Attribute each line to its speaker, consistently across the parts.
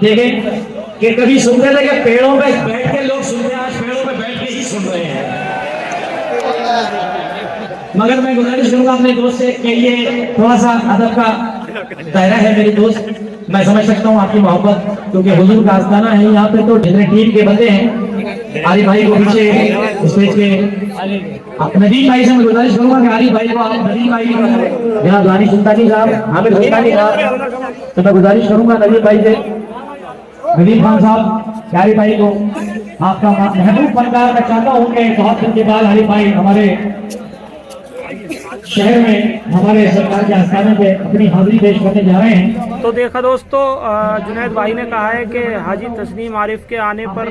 Speaker 1: देखें कि कभी सुनते थे कि पेड़ों पे बैठ के लोग सुनते हैं, आज पेड़ों पे बैठ के ही सुन रहे हैं। मगर मैं गुजारिश करूंगा अपने दोस्त से कि ये थोड़ा सा अदब का दायरा है। मेरे दोस्त, मैं समझ सकता हूँ आपकी मोहब्बत, क्योंकि हुजूर का आस्ताना है यहाँ पे, तो जितने टीम के बंदे हैं, आरिफ भाई को पीछे स्टेज के, नदीम भाई से मैं गुजारिश करूंगा कि आरिफ भाई को आप, नदीम भाई यहाँ गानी सुल्तानी साहब, हामिद सुल्तानी साहब, तो मैं गुजारिश करूंगा नदीम भाई से, नदीम खान साहब, आरिफ भाई को आपका महबूब फनकार मैं चाहता हूँ कि बहुत दिन के बाद आरिफ भाई हमारे शहर में हमारे सरकार के आस्थाने पे अपनी हाजिरी पेश करने जा रहे हैं।
Speaker 2: तो देखा दोस्तों, जुनैद भाई ने कहा है कि हाजी तस्नीम आरिफ के आने पर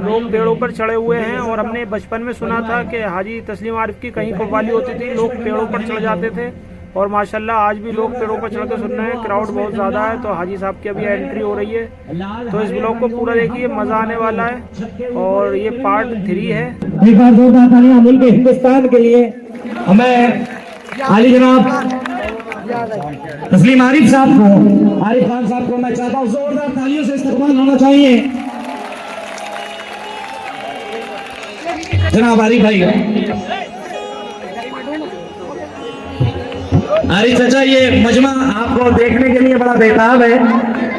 Speaker 2: लोग पेड़ों पर चढ़े हुए हैं, और हमने बचपन में सुना था कि हाजी तस्नीम आरिफ की कहीं कव्वाली होती थी, लोग पेड़ों पर चढ़ जाते थे, और माशाल्लाह आज भी लोग पेड़ों पर चढ़ के सुन रहे हैं। क्राउड बहुत ज़्यादा है, तो हाजी साहब की अभी एंट्री हो रही है, तो इस ब्लॉग को पूरा देखिए, मज़ा आने वाला है, और ये पार्ट 3 है।
Speaker 1: एक बार जोरदार तालियां मुल्क हिंदुस्तान के लिए। हमें आली जनाब तस्लीम आरिफ साहब को, आरिफ खान साहब को मैं चाहता हूँ जोरदार तालियों से इस्तकबाल होना चाहिए। जनाब आरिफ भाई, आरिफ चाचा, ये मजमा आपको देखने के लिए बड़ा बेताब है,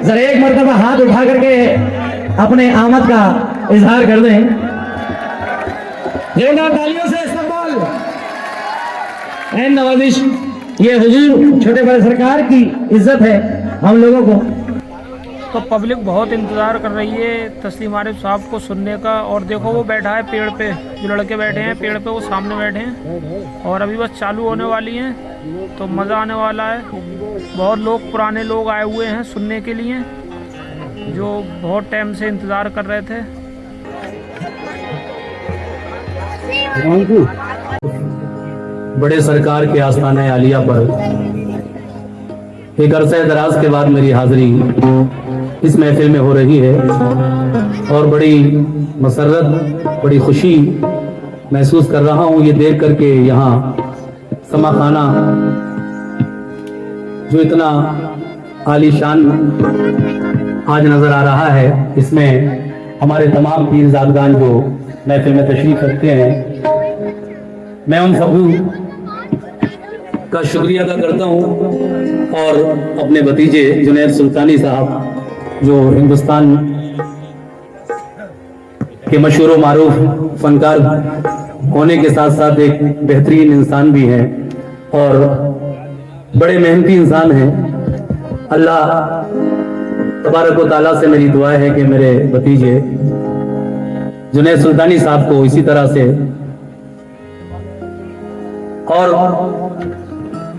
Speaker 1: जरा एक मरतबा हाथ उठा करके अपने आमद का इजहार कर दें। जोरदार तालियों से इस्तकबाल। नवाजिश, ये हुजूर छोटे बड़े सरकार की इज्जत है हम लोगों को।
Speaker 2: तो पब्लिक बहुत इंतज़ार कर रही है तस्लीम आरिफ साहब को सुनने का, और देखो वो बैठा है पेड़ पे, जो लड़के बैठे हैं पेड़ पे वो सामने बैठे हैं, और अभी बस चालू होने वाली हैं, तो मज़ा आने वाला है। बहुत लोग, पुराने लोग आए हुए हैं सुनने के लिए, जो बहुत टाइम से इंतज़ार कर रहे थे।
Speaker 3: बड़े सरकार के आस्थाने आलिया पर एक अरसे दराज के बाद मेरी हाजिरी इस महफिल में हो रही है, और बड़ी मसरत, बड़ी खुशी महसूस कर रहा हूँ ये देख करके यहाँ समा खाना जो इतना आलीशान आज नजर आ रहा है, इसमें हमारे तमाम पीरजादगान जो महफिल में तशरीफ रखते हैं, मैं उन सब का शुक्रिया अदा करता हूँ, और अपने भतीजे जुनैद सुल्तानी साहब जो हिंदुस्तान के मशहूर मारूफ फनकार होने के साथ साथ एक बेहतरीन इंसान भी हैं और बड़े मेहनती इंसान हैं। अल्लाह तबारक व तआला से मेरी दुआ है कि मेरे भतीजे जुनैद सुल्तानी साहब को इसी तरह से और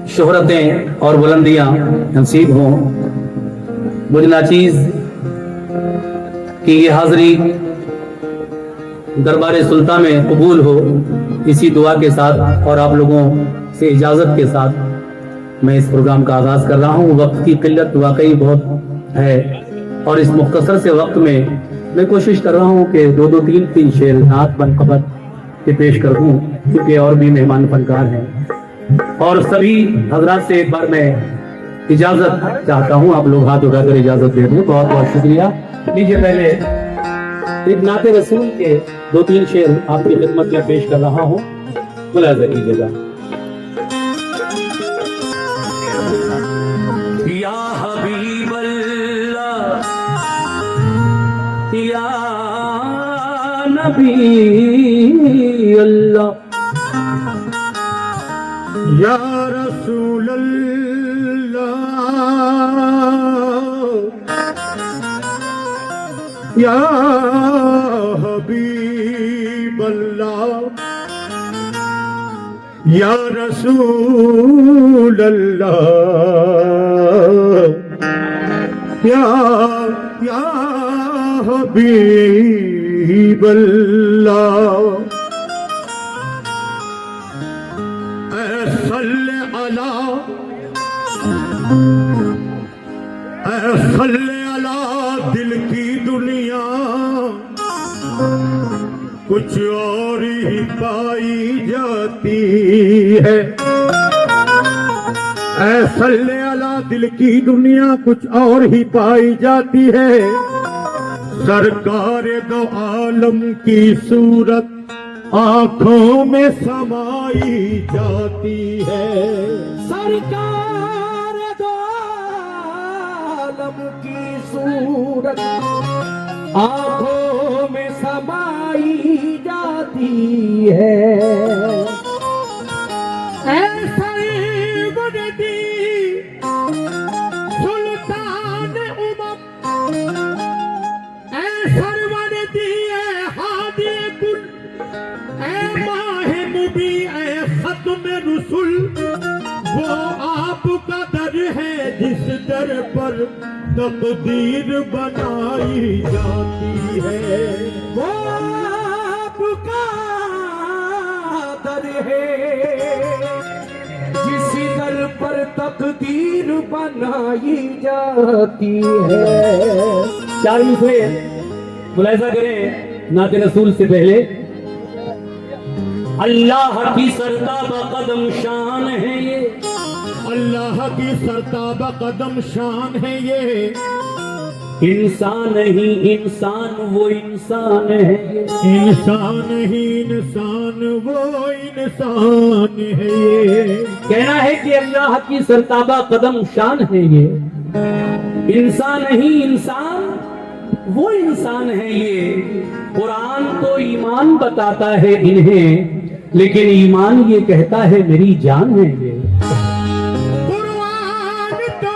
Speaker 3: शोहरतें और बुलंदियां नसीब हों। मुझे नाचीज कि ये हाजिरी दरबार सुल्तान में कबूल हो, इसी दुआ के साथ और आप लोगों से इजाजत के साथ मैं इस प्रोग्राम का आगाज कर रहा हूँ। वक्त की किल्लत वाकई बहुत है, और इस मुख्तसर से वक्त में मैं कोशिश कर रहा हूँ कि 2-2, 3-3 शेर नात बनकबत के पेश कर दूं, क्योंकि और भी मेहमान फनकार हैं। और सभी हजरात से एक बार मैं इजाजत चाहता हूं, आप लोग हाथ उठाकर इजाजत दे दें। बहुत बहुत शुक्रिया। लीजिए, पहले एक नाते रसूल के 2-3 शेर आपकी खिदमत में पेश कर रहा हूं, मुलाजा कीजिएगा। या हबीब अल्लाह, या नबी अल्लाह,
Speaker 4: या रसूल अल्लाह, या हबीब अल्लाह, या रसूल अल्लाह, या हबीब अल्लाह। सल्ले अला दिल की दुनिया कुछ और ही पाई जाती है। सल्ले अला दिल की दुनिया कुछ और ही पाई जाती है। सरकार दो आलम की सूरत आंखों में समाई जाती है।
Speaker 1: सरकार दो आलम की सूरत आंखों में समाई जाती है।
Speaker 4: ऐसा गुरदी सुल्तान उमम ऐसा वर्दी हादी कुल माहे मुबी खत्म रसुल वो आपका दर है जिस दर पर तकदीर बनाई जाती है।
Speaker 1: वो आपका दर है जिस दर पर तकदीर बनाई जाती है।
Speaker 3: चारों से मुलाहिजा करें नाते रसूल से पहले। अल्लाह की सरताबा कदम शान है ये,
Speaker 4: अल्लाह की सरताबा कदम शान है ये।
Speaker 3: इंसान ही इंसान वो इंसान है ये,
Speaker 4: इंसान ही इंसान वो इंसान है ये।
Speaker 3: कहना है कि अल्लाह की सरताबा कदम शान है ये। इंसान ही इंसान वो इंसान है ये। कुरान तो ईमान बताता है इन्हें, लेकिन ईमान ये कहता है मेरी जान है ये।
Speaker 4: कुरान तो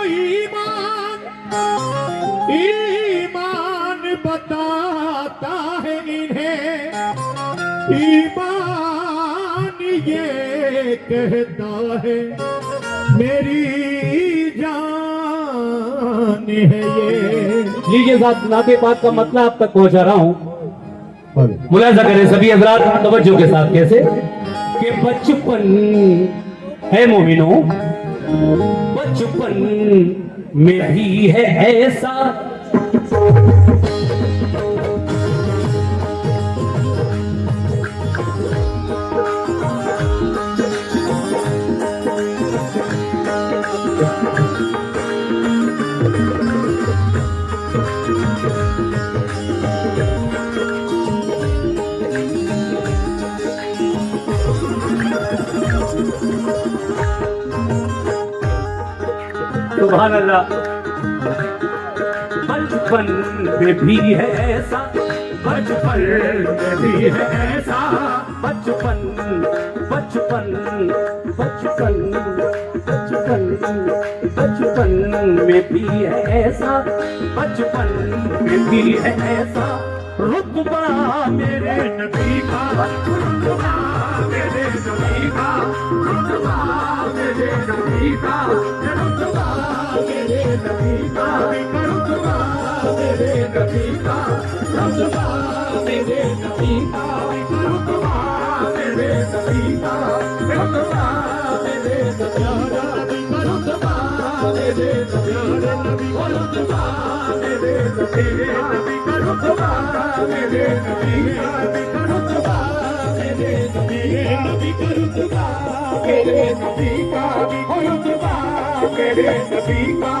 Speaker 4: ईमान बताता है इन्हें, ईमान ये कहता है मेरी जान है ये।
Speaker 3: लीजिए साथ नाते पाक का मतलब आप तक पहुंचा रहा हूं। मुलाहिजा करें सभी हजरात तवज्जो के साथ कैसे कि बचपन है मोमिनों, बचपन में भी है ऐसा सुभान अल्लाह। बचपन में भी है ऐसा, बचपन में भी है ऐसा, बचपन बचपन बचपन बचपन बचपन में भी है ऐसा, बचपन में भी है ऐसा। रुतबा मेरे नबी का, रुतबा मेरे नबी का, रुतबा मेरे नबी का, रुतबा मेरे नबी का, रुतबा मेरे नबी का, रुतबा मेरे नबी का, रुतबा मेरे नबी का, रुतबा मेरे नबी का, रुतबा मेरे नबी का, रुतबा मेरे नबी का, रुतबा मेरे नबी का, रुतबा मेरे नबी का, रुतबा मेरे नबी का, रुतबा मेरे नबी का।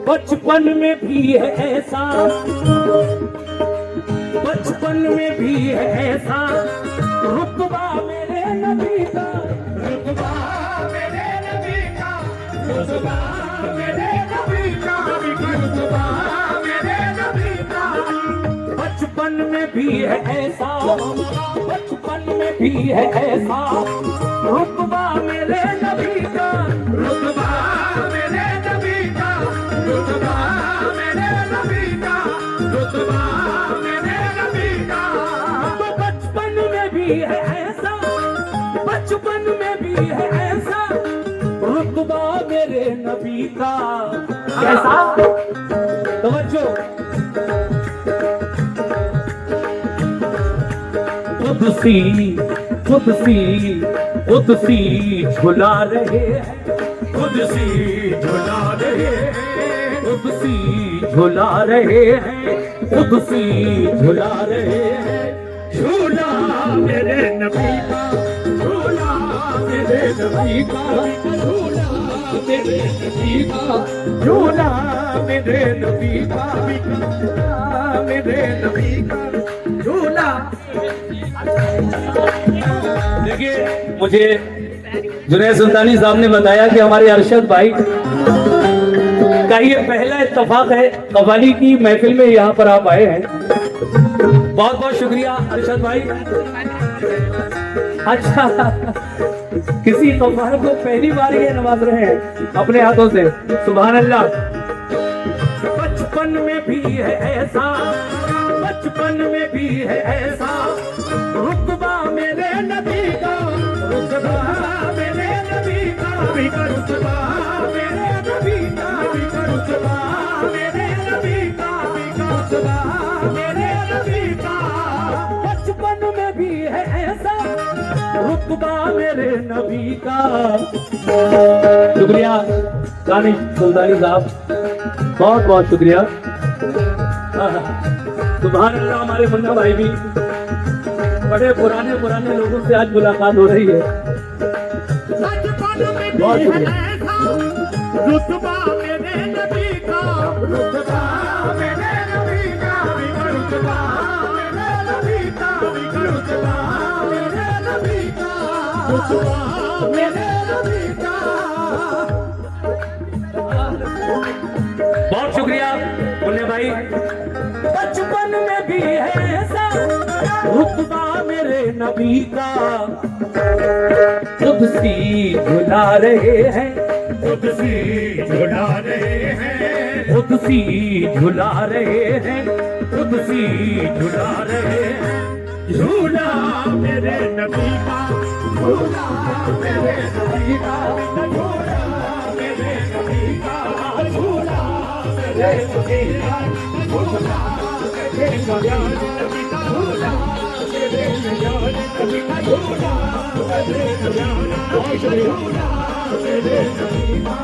Speaker 3: बचपन में भी है ऐसा, बचपन में भी है ऐसा, रुतबा मेरे नबी का, रुतबा मेरे नबी का, रुतबा मेरे नबी का, रुतबा मेरे नबी का। बचपन में भी है ऐसा, बचपन में भी है ऐसा, रुतबा मेरे नबी का, रुतबा मेरे नबी का, रुतबा मेरे नबी का, रुतबा मेरे नबी का। तो बचपन में भी है ऐसा, बचपन में भी है ऐसा, रुतबा मेरे नबी का। कैसा? तवज्जो। कुदसी कुदसी कुदसी झुला रहे हैं, कुदसी झुला रहे हैं, कुदसी झुला रहे हैं, कुदसी झुला रहे हैं। झूला मेरे नबी का, झूला मेरे
Speaker 4: मेरे नबी का झूला, मेरे नबी का झूला, मेरे नबी का मेरे नबी का झूला।
Speaker 3: देखिए, मुझे जुनैद सुल्तानी साहब ने बताया कि हमारे अरशद भाई का ये पहला इत्तेफाक है कव्वाली की महफिल में यहाँ पर आप आए हैं। बहुत बहुत शुक्रिया अरशद भाई। अच्छा, किसी कव्वाल को पहली बार ये नवाज रहे हैं अपने हाथों से, सुभान अल्लाह। बचपन में भी है ऐसा, बचपन में भी है ऐसा रुतबा मेरे नबी का, रुतबा मेरे नबी का, रुतबा मेरे नबी का, रुतबा मेरे नबी का, रुतबा मेरे नबी का। बचपन में भी है ऐसा रुतबा मेरे नबी का। शुक्रिया दानिश सुल्तानी साहब, बहुत बहुत शुक्रिया। सुभान अल्लाह। हमारे मुन्ना भाई भी बड़े पुराने लोगों से आज मुलाकात हो रही है। बहुत शुक्रिया।
Speaker 4: रुतबा मेरे नबी का, रुतबा मेरे नबी का, रुतबा मेरे नबी का, रुतबा मेरे नबी का, रुतबा मेरे नबी का।
Speaker 3: बहुत शुक्रिया मुन्ने भाई। बचपन में भी है ऐसा रुतबा मेरे नबी का, खुद सी झुला रहे हैं,
Speaker 4: खुद सी झुला रहे हैं,
Speaker 3: खुद सी झुला रहे हैं, खुद सी झुला रहे हैं।
Speaker 4: झूला मेरे नबी का, झूला मेरे नबी का, झूला मेरे नबी का, झूला मेरे नबी का, झूला मेरे नबी का, झूला मेरे नबी का, झूला मेरे नबी का,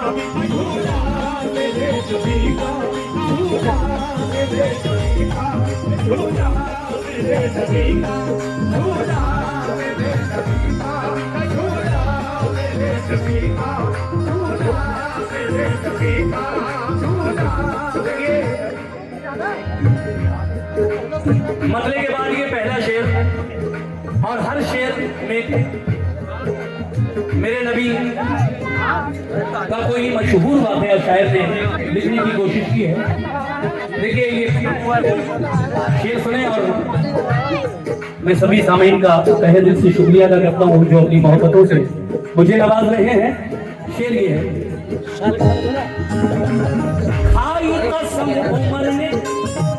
Speaker 4: झूला मेरे नबी का, झूला मेरे नबी का, झूला मेरे नबी का, झूला मेरे नबी का, झूला मेरे नबी का, झूला मेरे नबी का, झूला।
Speaker 3: मतले के बाद ये पहला शेर, और हर शेर में मेरे नबी का कोई मशहूर वाक़या शायर ने लिखने की कोशिश की है। देखिए, ये शेर सुने और मैं सभी सामीन का तहे दिल से शुक्रिया अदा करता हूँ जो अपनी मोहब्बतों से मुझे नवाज रहे हैं। शेर ये है। खाई कसम उमर ने,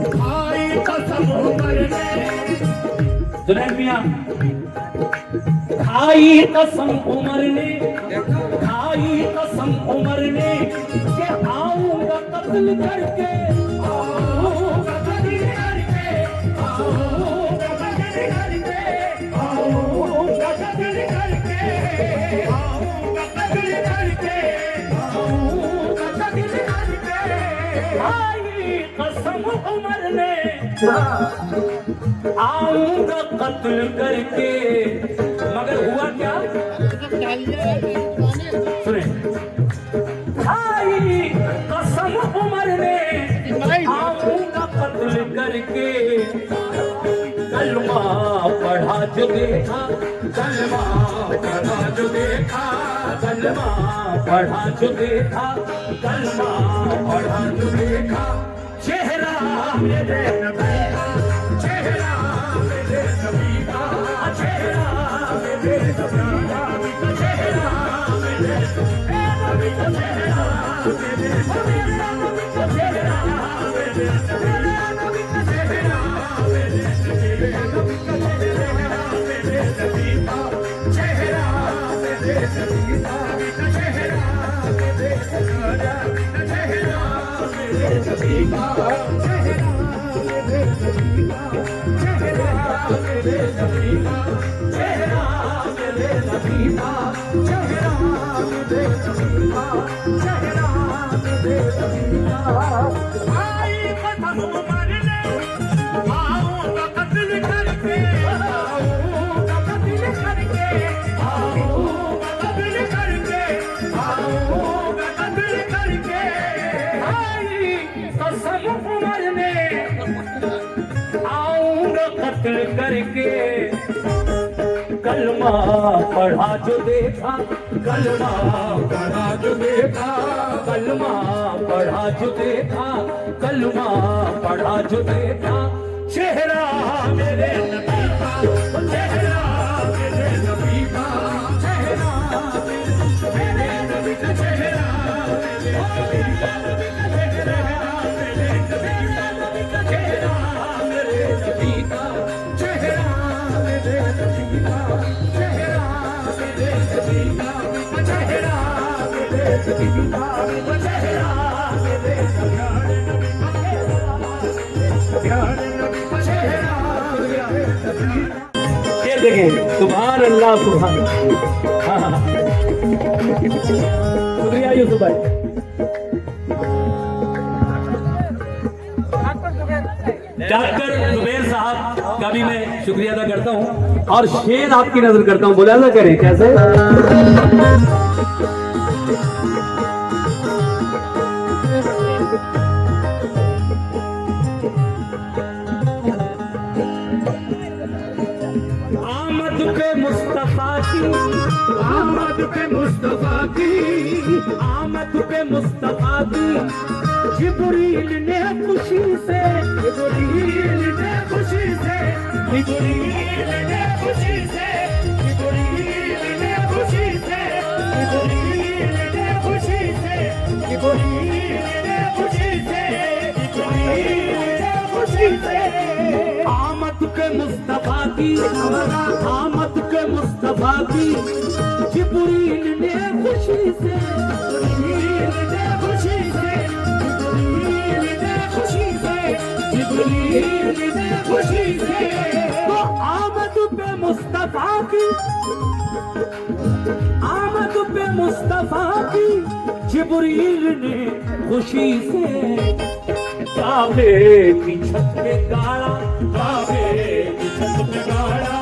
Speaker 4: खाई कसम उमर ने,
Speaker 3: जुनैद मियां, खाई कसम उमर ने, खाई कसम उमर ने कि आऊंगा कत्ल करके,
Speaker 4: आऊंगा कत्ल करके, आऊंगा कत्ल करके, आऊंगा कत्ल करके, आऊंगा कत्ल करके, आऊंगा कत्ल करके।
Speaker 3: खाई कसम उमर ने, आऊंगा कत्ल करके। मगर हुआ क्या? सुने, खाई कसम उमर ने, आऊंगा कत्ल करके। कलमा पढ़ा जो देखा,
Speaker 4: कलमा पढ़ा जो देखा,
Speaker 3: कलमा पढ़ा जो देखा,
Speaker 4: कलमा पढ़ा जो देखा।
Speaker 3: चेहरा
Speaker 4: मेरे नबी का, चेहरा मेरे नबी का, चेहरा मेरे नबी का, चेहरा मेरे नबी का, चेहरा मेरे नबी का, चेहरा मेरे नबी का, चेहरा मेरे नबी का, चेहरा मेरे नबी का, चेहरा मेरे नबी का, चेहरा मेरे नबी का, चेहरा मेरे नबी का, चेहरा मेरे नबी का, चेहरा मेरे नबी का, चेहरा मेरे नबी का, चेहरा मेरे नबी का। आई कसम उमर ने, आऊंगा कत्ल करके, आऊंगा कत्ल करके, आऊंगा कत्ल
Speaker 3: कत्ल करके कलमा पढ़ा जो देखा, कलमा पढ़ा जो देखा, कलमा पढ़ा जो देखा, कलमा पढ़ा जो देखा, चेहरा मेरे नबी का, चेहरा मेरे नबी का, चेहरा मेरे नबी का, चेहरा मेरे नबी का, चेहरा मेरे नबी का, चेहरा मेरे नबी का, चेहरा मेरे नबी का, चेहरा मेरे नबी का, चेहरा मेरे नबी का, चेहरा। ये देखें, सुभान अल्लाह, सुभान। हाँ, शुक्रिया यूसुफ भाई। डॉक्टर जुबैर साहब का भी मैं शुक्रिया अदा करता हूँ और शेर आपकी नजर करता हूँ, मुलाजा करें कैसे। आमद पे मुस्तफा की, आमद पे मुस्तफा की, आमद पे मुस्तफा की, जिब्रील ने खुशी से, जिब्रील ने खुशी से, जिब्रील ने खुशी से, जिब्रील ने खुशी से, जिब्रील ने खुशी से, जिब्रील ने खुशी से, जिब्रील ने खुशी से, आमद के मुस्तफा की, आमद के मुस्तफा की, जिब्रील ने खुशी से, जिब्रील ने खुशी से, जिब्रील ने खुशी से, तो आमद पे मुस्तफा की, आमद पे मुस्तफा की, जिब्रील ने खुशी से, काबे की छत पे गाड़ा, काबे की छत पे गाड़ा,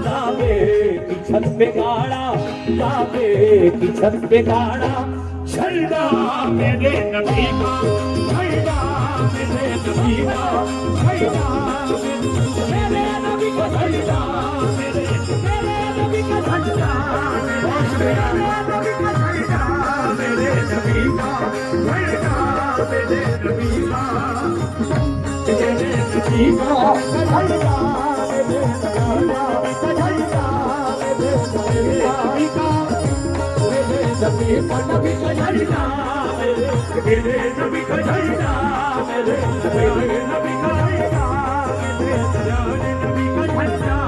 Speaker 3: काबे की छत पे गाड़ा, काबे की छत पे गाड़ा, झंडा मेरे नबी का, झंडा मेरे नबी का, झंडा मेरे नबी का, झंडा मेरे नबी का, झंडा मेरे नबी का, झंडा मेरे नबी का, झंडा मेरे नबी का, मेरे नबी का, झंडा मेरे नबी का, मेरे नबी का, नबी का झंडा, मेरे नबी का झंडा, मेरे नबी का झंडा,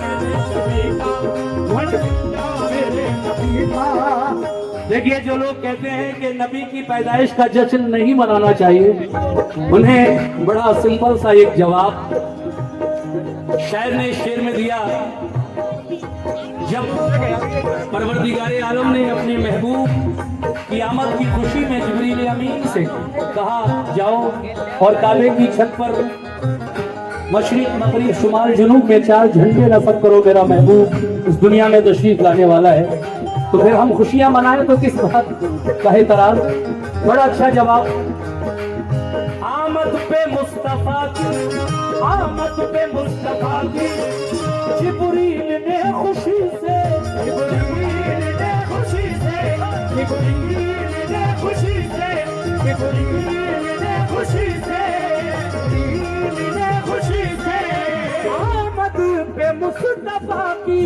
Speaker 3: मेरे नबी का झंडा, मेरे नबी का। देखिए, जो लोग कहते हैं कि नबी की पैदाइश का जश्न नहीं मनाना चाहिए, उन्हें बड़ा सिंपल सा एक जवाब शायर ने शेर में दिया। जब परवरदिगारे आलम ने अपने महबूब की आमद की खुशी में जिब्रील अमीन से कहा, जाओ और काबे की छत पर मशरिक मगरिब शुमाल जुनूब में 4 झंडे नफर करो, मेरा महबूब इस दुनिया में तशरीफ लाने वाला है, तो फिर हम खुशियां मनाएं तो किस बात का एतराज। बड़ा अच्छा जवाब। आमद पे मुस्तफा की, आमद पे मुस्तफा की, जिब्रील ने खुशी से, जिब्रील ने खुशी से, जिब्रील ने खुशी से, जिब्रील ने खुशी से, जिब्रील ने खुशी से, आमद पे मुस्तफा की,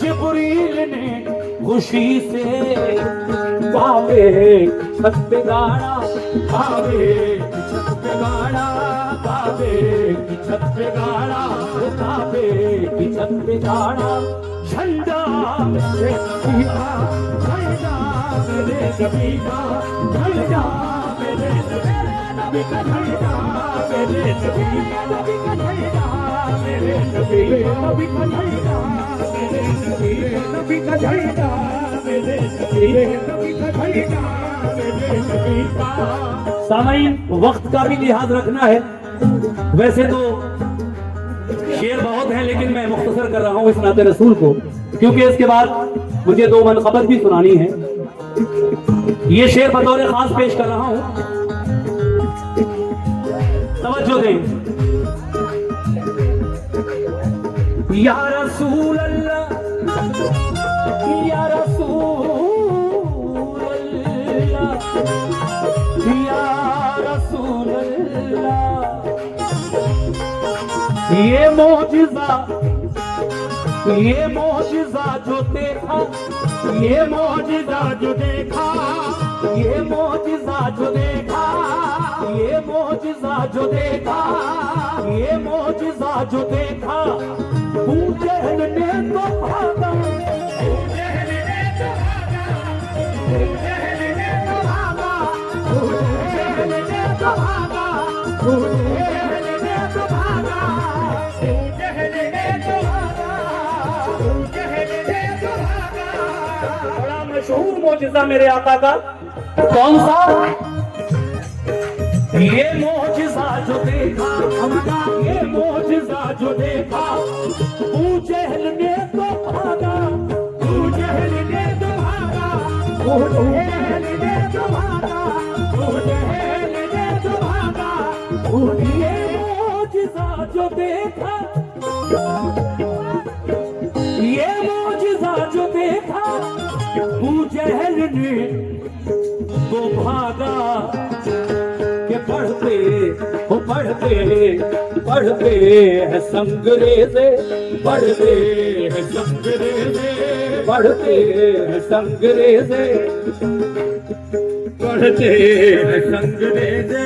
Speaker 3: जिब्रील ने खुशी से, काबे छत पे गाड़ा, काबे छत पे गाड़ा, काबे की छत पे गाड़ा, काबे की छत पे गाड़ा, झंडा मेरे नबी का, झंडा मेरे नबी का, झंडा मेरे नबी का, झंडा मेरे नबी का, झंडा मेरे नबी का, झंडा मेरे नबी का, झंडा मेरे नबी का, झंडा मेरे नबी का। सामाईन, वक्त का भी लिहाज रखना है। वैसे तो शेर बहुत है, लेकिन मैं मुख्तसर कर रहा हूँ इस नाते रसूल को, क्योंकि इसके बाद मुझे 2 मनक़बत भी सुनानी है। ये शेर बतौर खास पेश कर रहा हूँ, तवज्जो दें। या रसूल अल्लाह, या रसूल अल्लाह, या रसूल अल्लाह। ये मोजिज़ा जो देखा, ये मोजिज़ा जो देखा, ये मोजिज़ा जो देखा, ये मोजिज़ा जो देखा, ये मोजिज़ा जो देखा, अबू जहल ने तो भागा, अबू जहल ने तो भागा, अबू जहल ने तो भागा, अबू जहल ने तो भागा, अबू जहल ने तो भागा, अबू जहल ने तो भागा, अबू जहल ने तो भागा। बड़ा मशहूर मोजिज़ा मेरे आका का कौन सा? ये मोजिज़ा जो देखा हमने, ये मोजिज़ा जो देखा, अबू जहल ने तो भागा, अबू जहल ने तो भागा, अबू जहल ने तो भागा, अबू जहल ने तो भागा। ये मोजिज़ा जो देखा, ये मोजिज़ा जो देखा, अबू जहल ने तो भागा। के पढ़ते वो पढ़ते हैं संगरेज़े, पढ़ते हैं संगरेज़े, पढ़ते हैं संगरेज़े, पढ़ते हैं संगरेज़े,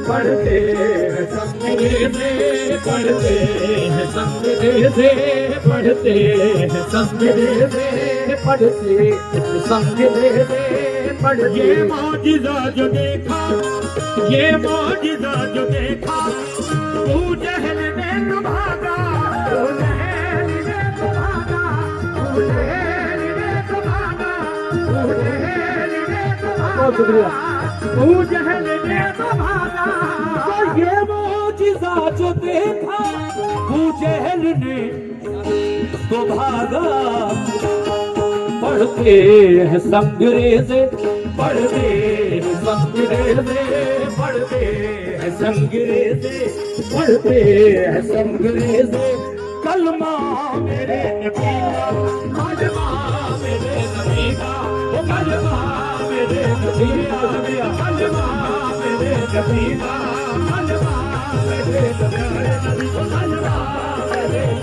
Speaker 3: पढ़ते हैं संगरेज़े, पढ़ते हैं संगरेज़े, पढ़ते हैं संगरेज़े, पढ़ते हैं संगरेज़े, पढ़ते। ये मौजिज़ा जो देखा, ये मौजिज़ा जो देखा, अबू जहल ने तो भागा, अबू जहल ने तो भागा, अबू जहल ने तो भागा, अबू जहल ने तो भागा। बहुत शुक्रिया। अबू जहल ने तो भागा। तो ये मौजिज़ा जो देखा, अबू जहल ने तो भागा। पढ़ते हैं संगरेज़े, पढ़ते हैं संगरेज़े, पढ़ते हैं संगरेज़े, पढ़ते हैं संगरेज़े। कलमा मेरे नबी का, कलमा मेरे नबी का, वो कलमा मेरे नबी का, कलमा मेरे नबी का, कलमा मेरे नबी का, कलमा मेरे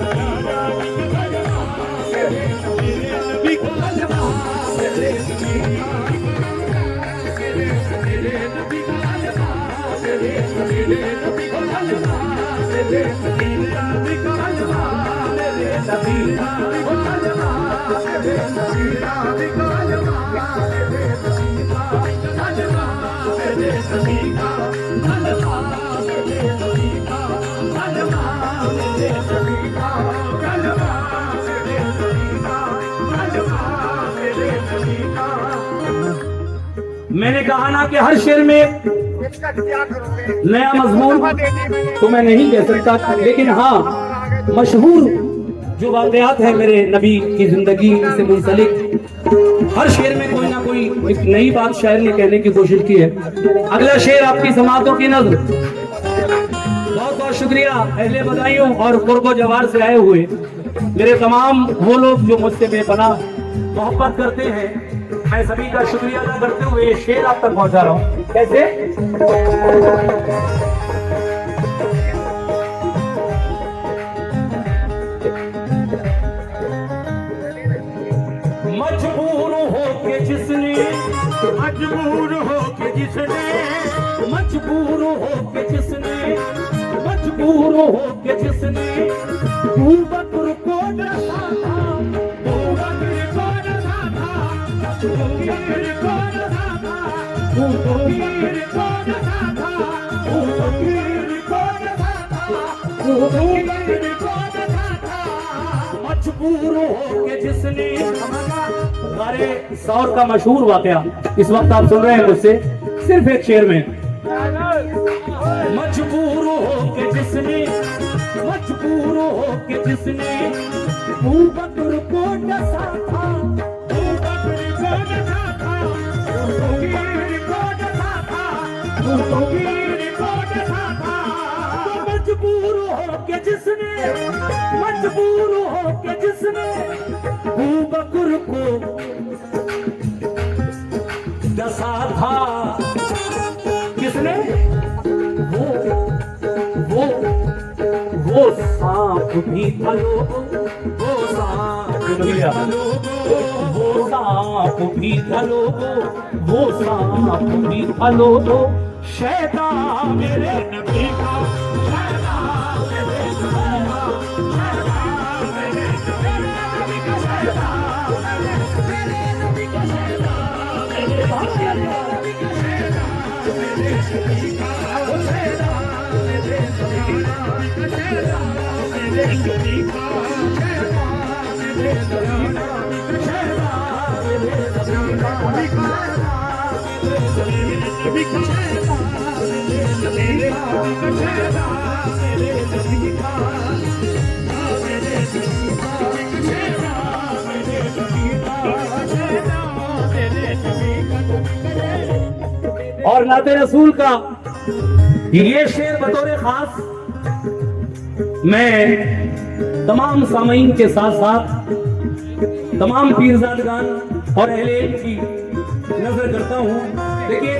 Speaker 3: मैंने कहा ना कि हर शेर में नया मजमून तो मैं नहीं कह सकता, लेकिन हाँ मशहूर जो वाक़यात है मेरे नबी की जिंदगी से मुंसलिक, हर शेर में कोई ना कोई एक नई बात शायर ने कहने की कोशिश की है। अगला शेर आपकी समातों की नज़र। बहुत बहुत शुक्रिया अहले बधाइयों और कुर्बो जवार से आए हुए मेरे तमाम वो लोग जो मुझसे बेपनाह मोहब्बत करते हैं। मैं सभी का शुक्रिया अदा करते हुए ये शेर आप तक पहुंचा रहा हूं। कैसे? मजबूर हो के जिसने, मजबूर हो के जिसने, मजबूर हो के जिसने, मजबूर हो के जिसने अबू बकर को डसा था, अबू बकर को डसा था, अबू बकर को डसा था, अबू बकर को डसा था, अबू बकर को डसा था, अबू बकर को डसा था। मजबूर हो के जिसने, हमारे सौर का मशहूर वाकया इस वक्त आप सुन रहे हैं मुझसे सिर्फ एक शेर में। मजबूर हो के जिसने, मजबूर हो के जिसने अबू बकर को डसा था, अबू बकर को डसा था, अबू बकर को डसा था, अबू बकर को डसा था। मजबूर हो के जिसने मजबूर हो के जिसने अबू बकर को डसा था, किसने? वो सांप भी था लोगों, वो सांप भी था लोगों, वो सांप भी था लोगों, वो सांप भी था लोगों। शैतान मेरे नबी का, शैतान मेरे नबी का, शैतान मेरे नबी का, शैतान मेरे नबी का, शैतान मेरे नबी का, शैतान मेरे नबी का, और नाते रसूल का ये शेर बतौर खास मैं तमाम सामीन के साथ साथ तमाम पीरजादगान और अहले इल्म की नजर करता हूँ। देखिए,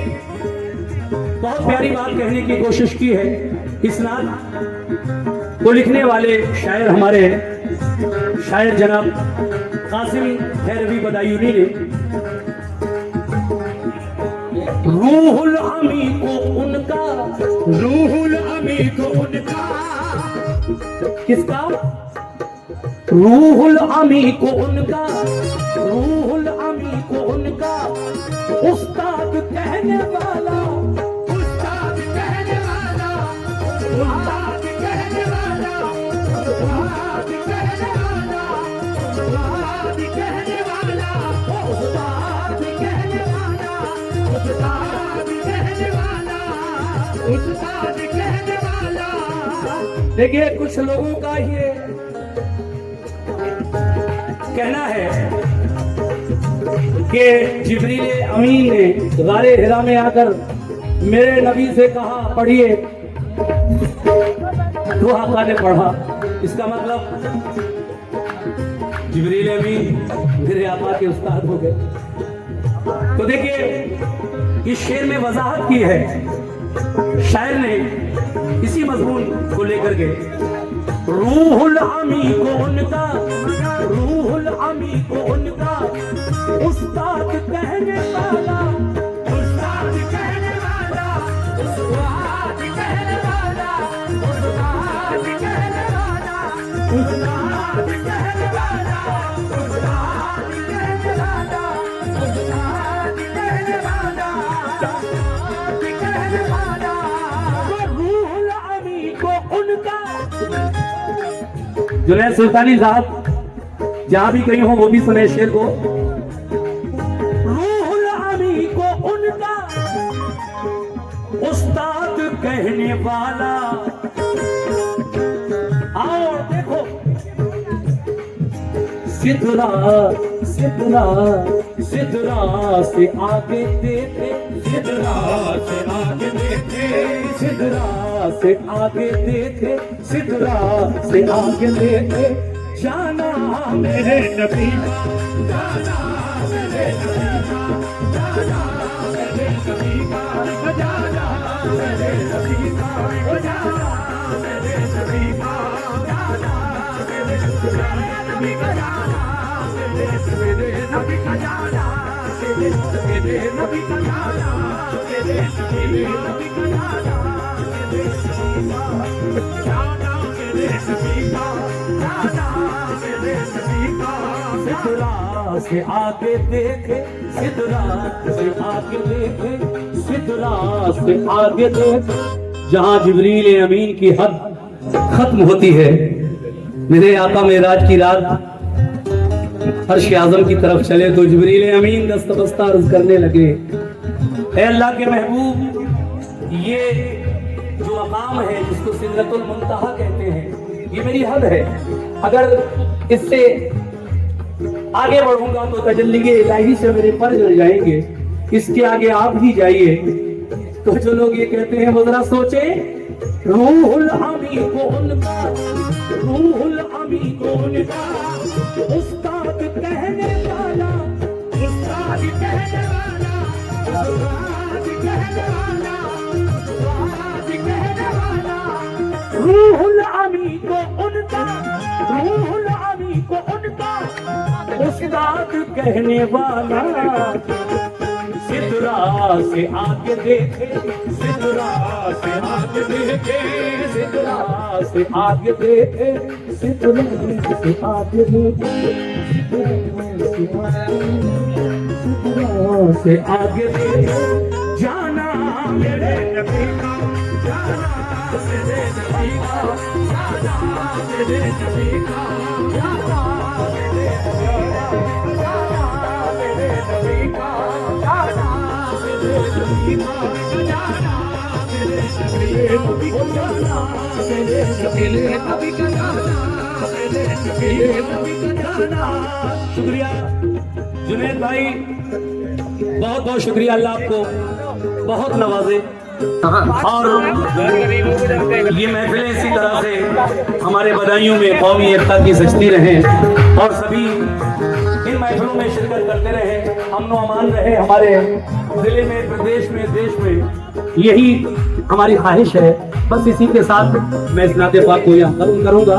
Speaker 3: बहुत प्यारी बात कहने की कोशिश की है। इस नात को लिखने वाले शायर हमारे शायर जनाब कासिम खैरवी बदायूनी ने रूहुल अमी को उनका, रूहुल अमी को उनका, किसका? रूहुल अमी को उनका, रूहुल अमी को उनका उस्ताद कहने वाला, उस्ताद कहने वाला, उस्ताद कहने वाला, उस्ताद कहने वाला, उस्ताद कहने वाला, उस्ताद कहने वाला, उस्ताद कहने वाला, उस्ताद कहने वाला। देखिए, कुछ लोगों का ये कहना है कि जिब्रील अमीन ने गारे हिरा में आकर मेरे नबी से कहा पढ़िए, तो आका ने पढ़ा। इसका मतलब जिब्रील अमीन मेरे आका के उस्ताद हो गए। तो देखिए, इस शेर में वजाहत की है शायर ने इसी मजमून को लेकर के, रूहुल अमी को उनका, रूहुल अमी को उनका उस्ताद कहने वाला, उस्ताद कहने वाला, उस्ताद कहने वाला, उस्ताद कहने वाला, उस्ताद कहने वाला, उस्ताद कहने वाला, उस्ताद कहने वाला, उस्ताद कहने वाला। रूहुल अमी को उनका, जुनैद सुल्तानी साहब जहां भी कहीं हो वो भी सुने शेर को। रूहुल अमी को उनका उस्ताद कहने वाला। और देखो, सिदरा सिदरा सिदरा से आगे देखे, सिदरा से आगे देखे, सिदरा से आगे देखे, सिदरा से आगे देखे, जाना मेरे नबी का, जाना मेरे नबी का, जाना मेरे नबी का, जाना मेरे नबी का, जाना मेरे नबी का, जाना मेरे नबी का, जाना मेरे नबी का, जाना मेरे नबी का, जाना मेरे नबी का, जाना मेरे नबी का, जाना मेरे नबी का। सिदरा से आगे देखे, सिदरा से आगे देखे, सिदरा से आगे देखे, जहां जिब्रील अमीन की हद खत्म होती है, मेरे आका मेराज की रात अर्श आज़म की तरफ चले तो जिब्रील अमीन दस्तबस्ता अर्ज करने लगे, ऐ अल्लाह के महबूब, ये जो मकाम है जिसको सिदरतुल मुंतहा कहते हैं, ये मेरी हद है। अगर इससे आगे बढ़ूंगा तो तजल्ली इलाही से मेरे पर जल जाएंगे, इसके आगे आप ही जाइए। तो जो लोग ये कहते हैं वो जरा सोचे रूहुल अमी को उनका, रूहुल अमी को उनका उस्ताद कहने वाला,
Speaker 4: उस्ताद कहने वाला, उस्ताद कहने वाला, उस्ताद कहने वाला।
Speaker 3: रूहुल अमी को उनका, रूहुल अमी को उनका उस्ताद कहने वाला। सिदरा से आगे देखे,
Speaker 4: सिदरा से आगे देखे,
Speaker 3: सिदरा से आगे देखे, सिदरा से आगे देखे, सिदरा से आगे देखे।
Speaker 4: जाना मेरे नबी का, जाना मेरे नबी का, जाना मेरे नबी का, जाना मेरे नबी का, जाना मेरे नबी का, जाना मेरे नबी का, जाना मेरे नबी का, जाना मेरे नबी का, जाना मेरे नबी का, जाना।
Speaker 3: शुक्रिया जुनैद भाई, बहुत बहुत शुक्रिया। अल्लाह आपको बहुत नवाजे। और ये महफिलें इसी तरह से हमारे बदायूं में कौमी एकता की सजती रहें और सभी इन महफिलों में शिरकत करते रहें, अमन व अमान रहे हमारे जिले में, प्रदेश में, देश में। यही हमारी ख्वाहिश है। बस इसी के साथ मैं इस नाते पाक को यहाँ खत्म करूँगा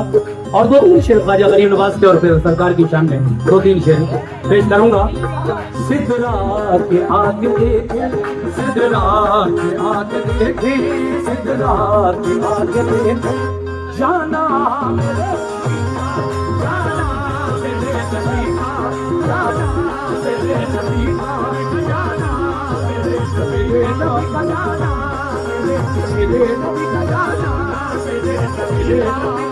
Speaker 3: और 2-3 शेर ख्वाजा गरीब नवाज के और फिर सरकार की शान में 2-3 शेर पेश करूँगा। सिदरा के आगे देखे, सिदरा के आगे देखे, सिदरा के आगे देखे, जाना मेरे,
Speaker 4: जाना मेरे नबी का, जाना मेरे नबी का, जाना मेरे नबी का, जाना मेरे नबी का, जाना मेरे नबी का।